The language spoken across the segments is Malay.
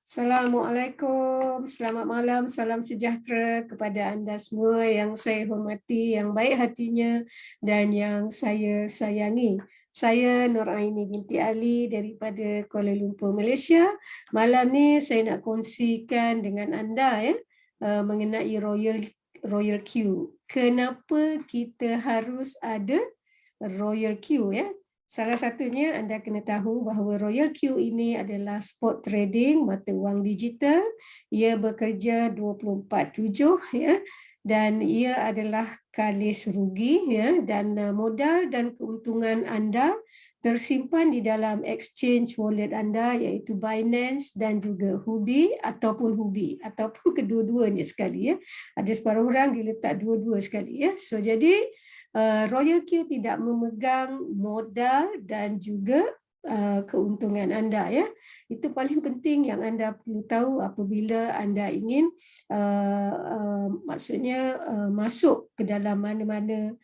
Assalamualaikum, selamat malam, salam sejahtera kepada anda semua yang saya hormati, yang baik hatinya dan yang saya sayangi. Saya Nur Aini binti Ali daripada Kuala Lumpur, Malaysia. Malam ni saya nak kongsikan dengan anda mengenai Royal Q. Kenapa kita harus ada Royal Q ya? Salah satunya anda kena tahu bahawa Royal Q ini adalah spot trading mata wang digital. Ia bekerja 24/7 ya, dan ia adalah kalis rugi ya, dan modal dan keuntungan anda tersimpan di dalam exchange wallet anda iaitu Binance dan juga Huobi ataupun kedua-duanya sekali ya. Ada separuh orang diletak dua-dua sekali ya. So jadi Royal Q tidak memegang modal dan juga keuntungan anda ya. Itu paling penting yang anda perlu tahu apabila anda ingin masuk ke dalam mana-mana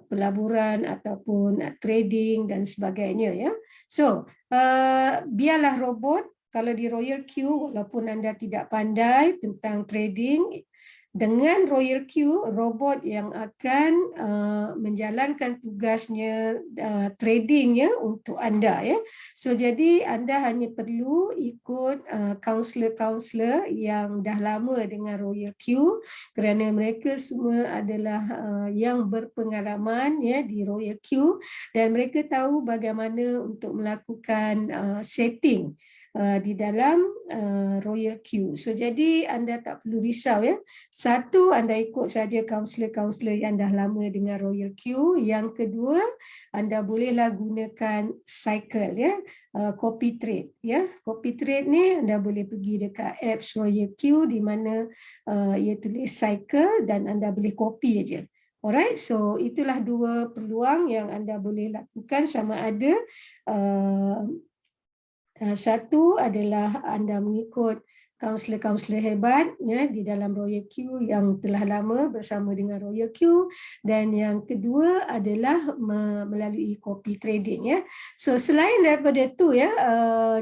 pelaburan ataupun trading dan sebagainya ya. So biarlah robot. Kalau di Royal Q, walaupun anda tidak pandai tentang trading, dengan Royal Q, robot yang akan menjalankan tugasnya tradingnya untuk anda ya. So jadi anda hanya perlu ikut kaunselor-kaunselor yang dah lama dengan Royal Q, kerana mereka semua adalah yang berpengalaman ya di Royal Q, dan mereka tahu bagaimana untuk melakukan setting di dalam Royal Q. So jadi anda tak perlu risau ya. Satu, anda ikut saja kaunselor-kaunselor yang dah lama dengan Royal Q. Yang kedua, anda bolehlah gunakan cycle ya, copy trade ya. Copy trade ni anda boleh pergi dekat apps Royal Q di mana ia tulis cycle dan anda boleh copy aja. Alright, so itulah dua peluang yang anda boleh lakukan sama ada satu adalah anda mengikut kaunselor-kaunselor hebat ya di dalam Royal Q yang telah lama bersama dengan Royal Q, dan yang kedua adalah melalui copy trading ya. So selain daripada itu ya,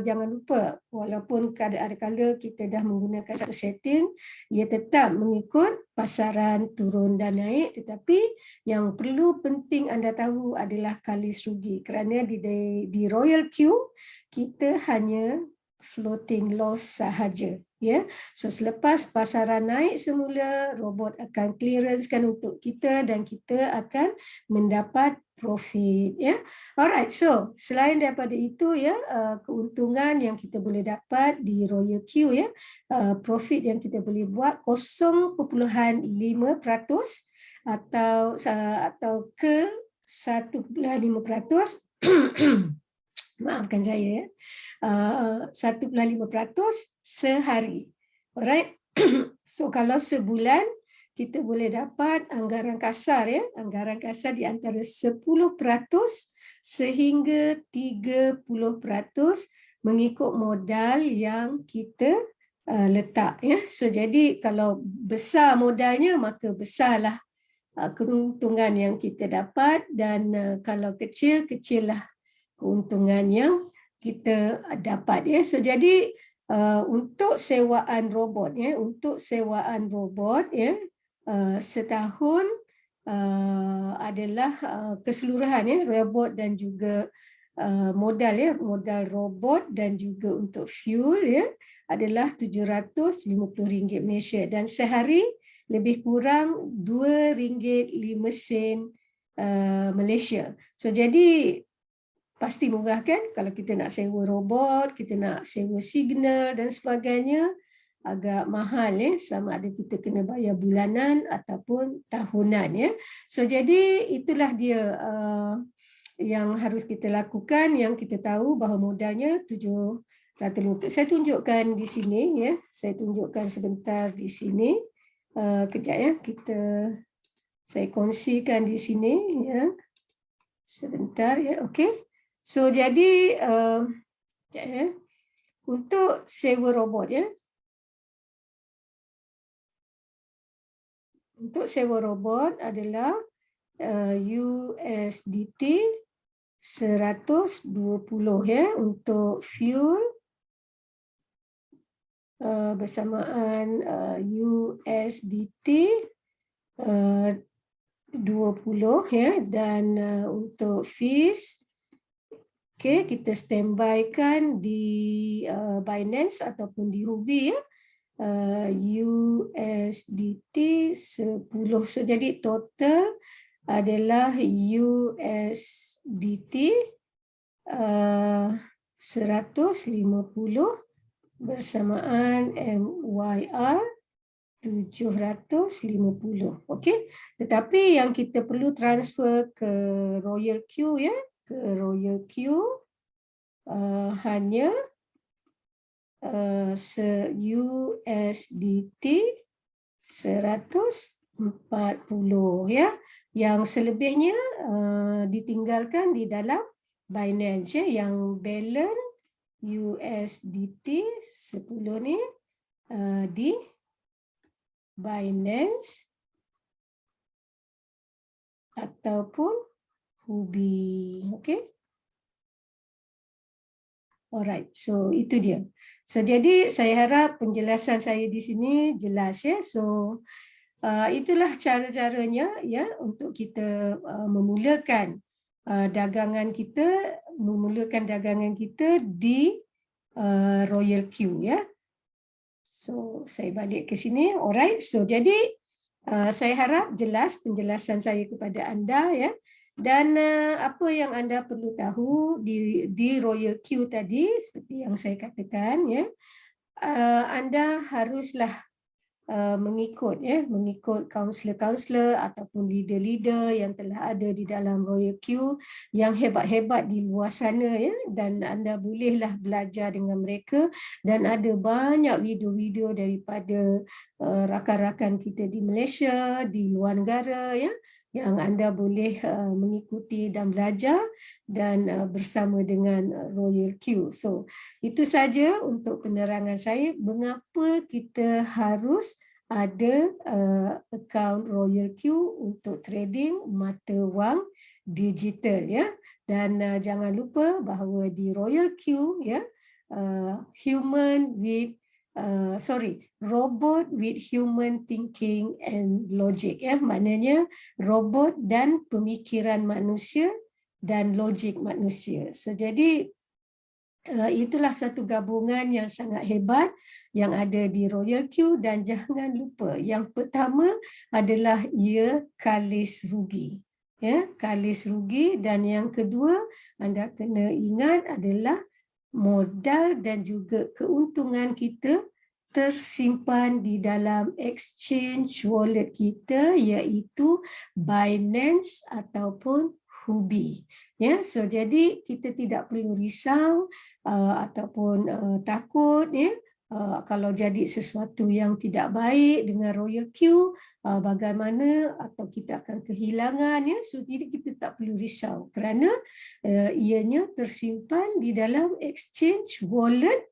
jangan lupa walaupun kadang-kadang kita dah menggunakan satu setting, ia tetap mengikut pasaran turun dan naik, tetapi yang perlu penting anda tahu adalah kalis rugi, kerana di Royal Q kita hanya floating loss sahaja ya. So selepas pasaran naik semula, robot akan clearancekan untuk kita dan kita akan mendapat profit ya. Alright, so selain daripada itu ya, keuntungan yang kita boleh dapat di Royal Q ya, profit yang kita boleh buat 0.5% atau ke 1.5% maafkan saya ya, 1.5% sehari. Alright. So kalau sebulan kita boleh dapat anggaran kasar ya, anggaran kasar di antara 10% sehingga 30% mengikut modal yang kita letak ya. So jadi kalau besar modalnya maka besarlah keuntungan yang kita dapat, dan kalau kecil, kecillah keuntungan yang kita dapat ya. So jadi untuk sewaan robot ya, setahun adalah keseluruhan ya, robot dan juga modal ya, modal robot dan juga untuk fuel ya adalah RM750 Malaysia, dan sehari lebih kurang RM2.05 Malaysia. So jadi pasti murah kan? Kalau kita nak sewa robot, kita nak sewa signal dan sebagainya, agak mahal ya, sama ada kita kena bayar bulanan ataupun tahunan ya. So jadi itulah dia yang harus kita lakukan, yang kita tahu bahawa modalnya 750. Saya tunjukkan di sini ya. Saya tunjukkan sebentar di sini. Kejap ya, saya kongsikan di sini ya. Sebentar ya, okey. So jadi untuk sewa robot ya, untuk sewa robot adalah USDT 120 ya untuk fuel, bersamaan USDT 20 ya, dan untuk fees kita standby-kan di Binance ataupun di Huobi ya, USDT 10. So jadi total adalah USDT 150 bersamaan MYR 750. Okey. Tetapi yang kita perlu transfer ke Royal Q ya, ke Royal Q hanya USDT 140 ya. Yang selebihnya ditinggalkan di dalam Binance ya, yang balance USDT 10 ni di Binance ataupun Huobi. Okey. Alright, so itu dia. So jadi saya harap penjelasan saya di sini jelas ya. So itulah cara-caranya ya untuk kita memulakan dagangan kita, di Royal Q ya. So saya balik ke sini. Alright, so jadi saya harap jelas penjelasan saya kepada anda ya. Dan apa yang anda perlu tahu di Royal Q tadi, seperti yang saya katakan ya, anda haruslah mengikut kaunselor-kaunselor ataupun leader-leader yang telah ada di dalam Royal Q yang hebat-hebat di luar sana ya, dan anda bolehlah belajar dengan mereka, dan ada banyak video-video daripada rakan-rakan kita di Malaysia, di luar negara ya, yang anda boleh mengikuti dan belajar dan bersama dengan Royal Q. So itu saja untuk penerangan saya mengapa kita harus ada akaun Royal Q untuk trading mata wang digital ya. Dan jangan lupa bahawa di Royal Q ya, robot with human thinking and logic ya, maknanya robot dan pemikiran manusia dan logik manusia. So jadi itulah satu gabungan yang sangat hebat yang ada di Royal Q, dan jangan lupa yang pertama adalah ia kalis rugi. Ya, kalis rugi, dan yang kedua anda kena ingat adalah modal dan juga keuntungan kita tersimpan di dalam exchange wallet kita, iaitu Binance ataupun Huobi. Ya, so jadi kita tidak perlu risau ataupun takut ya, kalau jadi sesuatu yang tidak baik dengan Royal Q, bagaimana atau kita akan kehilangan ya. So jadi kita tak perlu risau kerana ianya tersimpan di dalam exchange wallet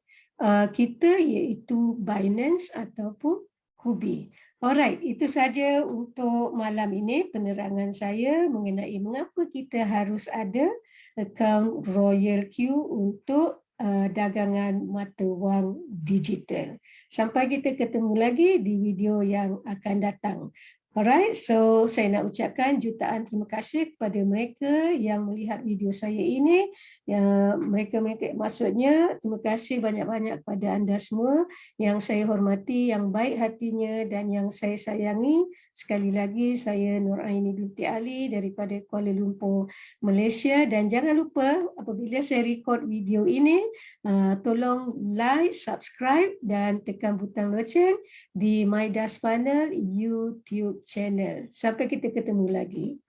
kita, iaitu Binance ataupun Huobi. Alright, itu saja untuk malam ini penerangan saya mengenai mengapa kita harus ada akaun Royal Q untuk dagangan mata wang digital. Sampai kita ketemu lagi di video yang akan datang. Alright, so saya nak ucapkan jutaan terima kasih kepada mereka yang melihat video saya ini. Mereka maksudnya terima kasih banyak-banyak kepada anda semua yang saya hormati, yang baik hatinya dan yang saya sayangi. Sekali lagi saya Nur Aini binti Ali daripada Kuala Lumpur, Malaysia, dan jangan lupa apabila saya record video ini tolong like, subscribe dan tekan butang loceng di Midas Funnel YouTube channel. Sampai kita ketemu lagi.